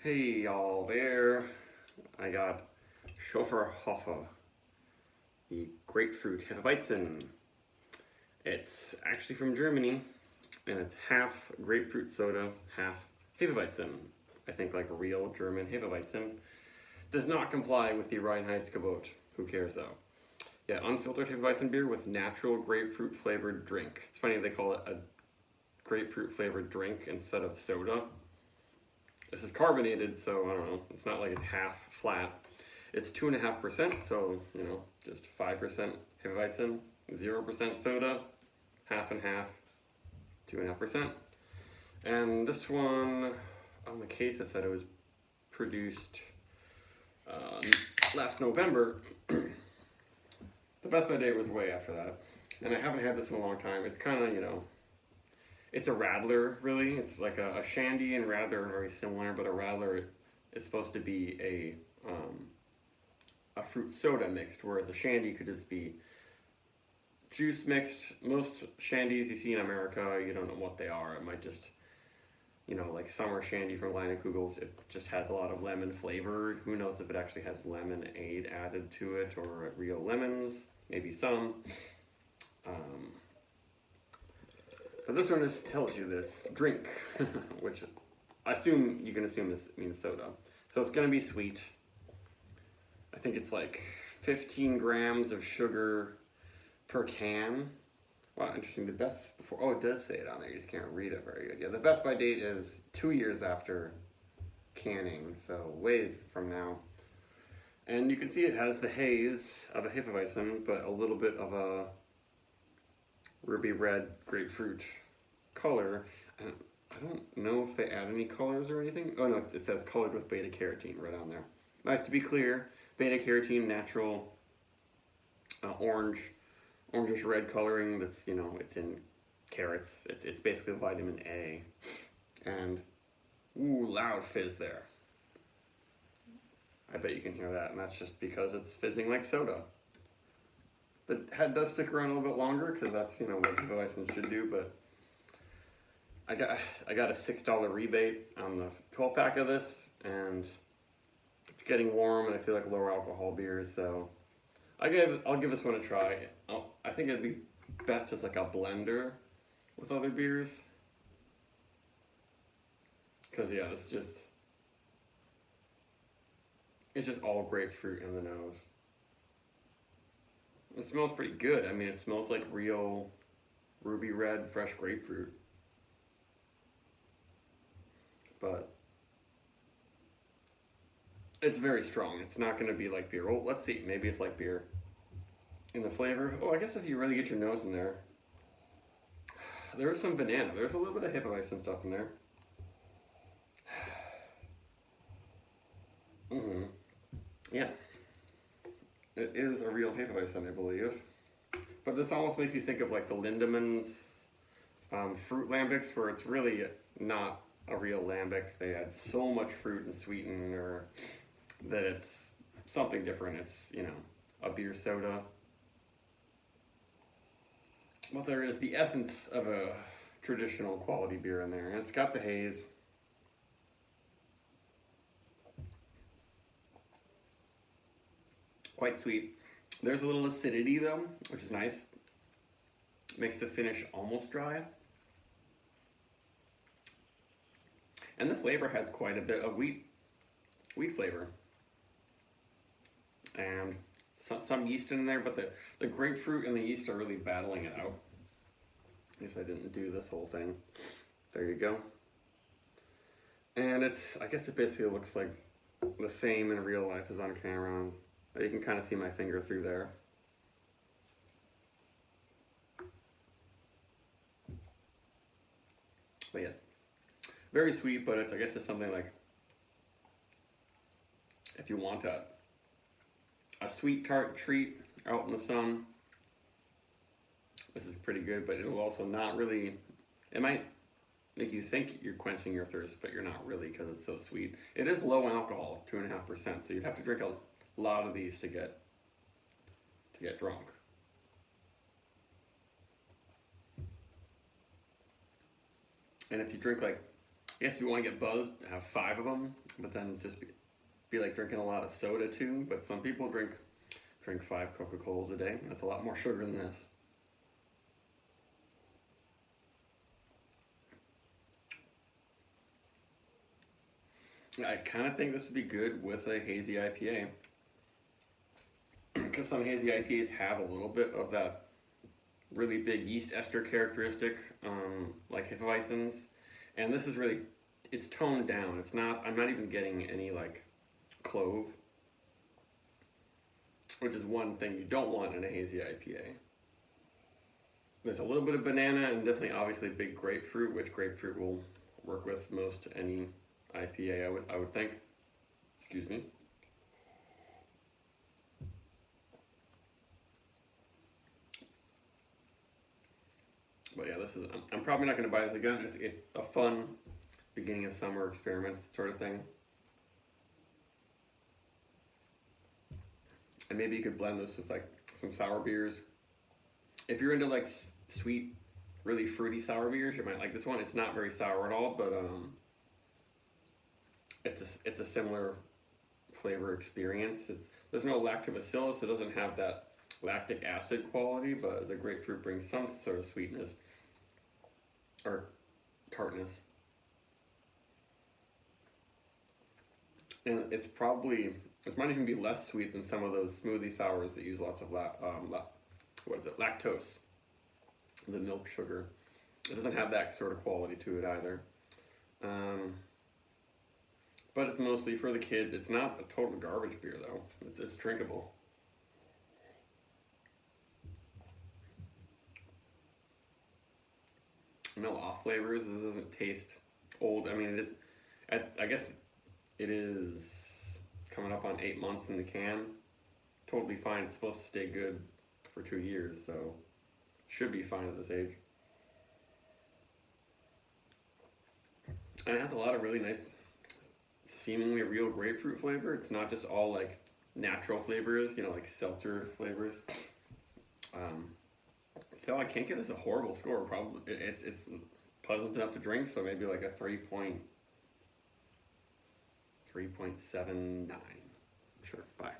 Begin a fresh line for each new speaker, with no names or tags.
Hey y'all there. I got Schofferhoffer, the grapefruit Hefeweizen. It's actually from Germany, and it's half grapefruit soda, half Hefeweizen. I think like real German Hefeweizen. Does not comply with the Reinheitsgebot. Who cares though? Yeah, unfiltered Hefeweizen beer with natural grapefruit flavored drink. It's funny they call it a grapefruit flavored drink instead of soda. This is carbonated, so I don't know, it's not like it's half flat. It's 2.5%, so, just 5% Hefeweizen, 0% soda, half and half, 2.5%. And this one, on the case it said it was produced last November. The best by date was way after that. And I haven't had this in a long time. It's kind of, it's a Radler, really. It's like a Shandy and Radler are very similar, but a Radler is supposed to be a fruit soda mixed, whereas a Shandy could just be juice mixed. Most Shandies you see in America, you don't know what they are. It might just, like summer Shandy from Kugel's, it just has a lot of lemon flavor. Who knows if it actually has lemonade added to it or real lemons, maybe some. But this one just tells you this drink, which you can assume this means soda. So it's going to be sweet. I think it's like 15 grams of sugar per can. Wow, interesting. The best before, it does say it on there. You just can't read it very good. Yeah, the best by date is 2 years after canning, so ways from now. And you can see it has the haze of a Hefeweizen, but a little bit of a ruby red grapefruit color. And I don't know if they add any colors or anything. Oh no, it says colored with beta carotene right on there. Nice to be clear, beta carotene, natural orangish red coloring. That's it's in carrots. It's basically vitamin A, and ooh, loud fizz there. I bet you can hear that, and that's just because it's fizzing like soda. The head does stick around a little bit longer because that's what Hefeweizen should do, but I got a $6 rebate on the 12-pack of this, and it's getting warm, and I feel like lower alcohol beers, so I'll give this one a try. I think it'd be best as like a blender with other beers, because yeah, it's just all grapefruit in the nose. It smells pretty good. I mean, it smells like real ruby red fresh grapefruit. But it's very strong. It's not going to be like beer. Oh, let's see. Maybe it's like beer in the flavor. Oh, I guess if you really get your nose in there. There's some banana. There's a little bit of Hefeweizen stuff in there. Yeah. It is a real Hefeweizen, I believe. But this almost makes you think of like the Lindemann's fruit lambics, where it's really not a real lambic. They add so much fruit and sweetener that it's something different. It's, a beer soda. But there is the essence of a traditional quality beer in there. And it's got the haze. Quite sweet. There's a little acidity though, which is nice. Makes the finish almost dry. And the flavor has quite a bit of wheat flavor. And some yeast in there, but the grapefruit and the yeast are really battling it out. I guess I didn't do this whole thing. There you go. And I guess it basically looks like the same in real life as on camera. You can kind of see my finger through there. But yes, very sweet, but I guess it's something like, if you want a sweet tart treat out in the sun, this is pretty good, but it'll also not really, it might make you think you're quenching your thirst, but you're not really because it's so sweet. It is low in alcohol, 2.5%, so you'd have to drink a lot of these to get drunk. And if you drink like I guess if you want to get buzzed, have 5 of them, but then it's just be like drinking a lot of soda too. But some people drink 5 Coca-Colas a day. That's a lot more sugar than this. I kind of think this would be good with a hazy IPA. Because some hazy IPAs have a little bit of that really big yeast ester characteristic, like Hefeweizens. And this is really, it's toned down. It's not, I'm not even getting any like clove, which is one thing you don't want in a hazy IPA. There's a little bit of banana and definitely obviously big grapefruit, which grapefruit will work with most any IPA, I would think. Excuse me. But yeah, this is, I'm probably not going to buy this again. It's a fun beginning of summer experiment sort of thing. And maybe you could blend this with like some sour beers. If you're into like sweet, really fruity sour beers, you might like this one. It's not very sour at all, but it's a similar flavor experience. There's no lactobacillus, so it doesn't have that lactic acid quality, but the grapefruit brings some sort of sweetness or tartness. And it might even be less sweet than some of those smoothie sours that use lots of lactose, the milk sugar. It doesn't have that sort of quality to it either. But it's mostly for the kids. It's not a total garbage beer though. It's drinkable. No off flavors. It doesn't taste old. I mean, I guess it is coming up on 8 months in the can. Totally fine. It's supposed to stay good for 2 years, so should be fine at this age. And it has a lot of really nice, seemingly real grapefruit flavor. It's not just all like natural flavors, like seltzer flavors. So I can't give this a horrible score. Probably it's pleasant enough to drink, so maybe like a 3.79. Sure, bye.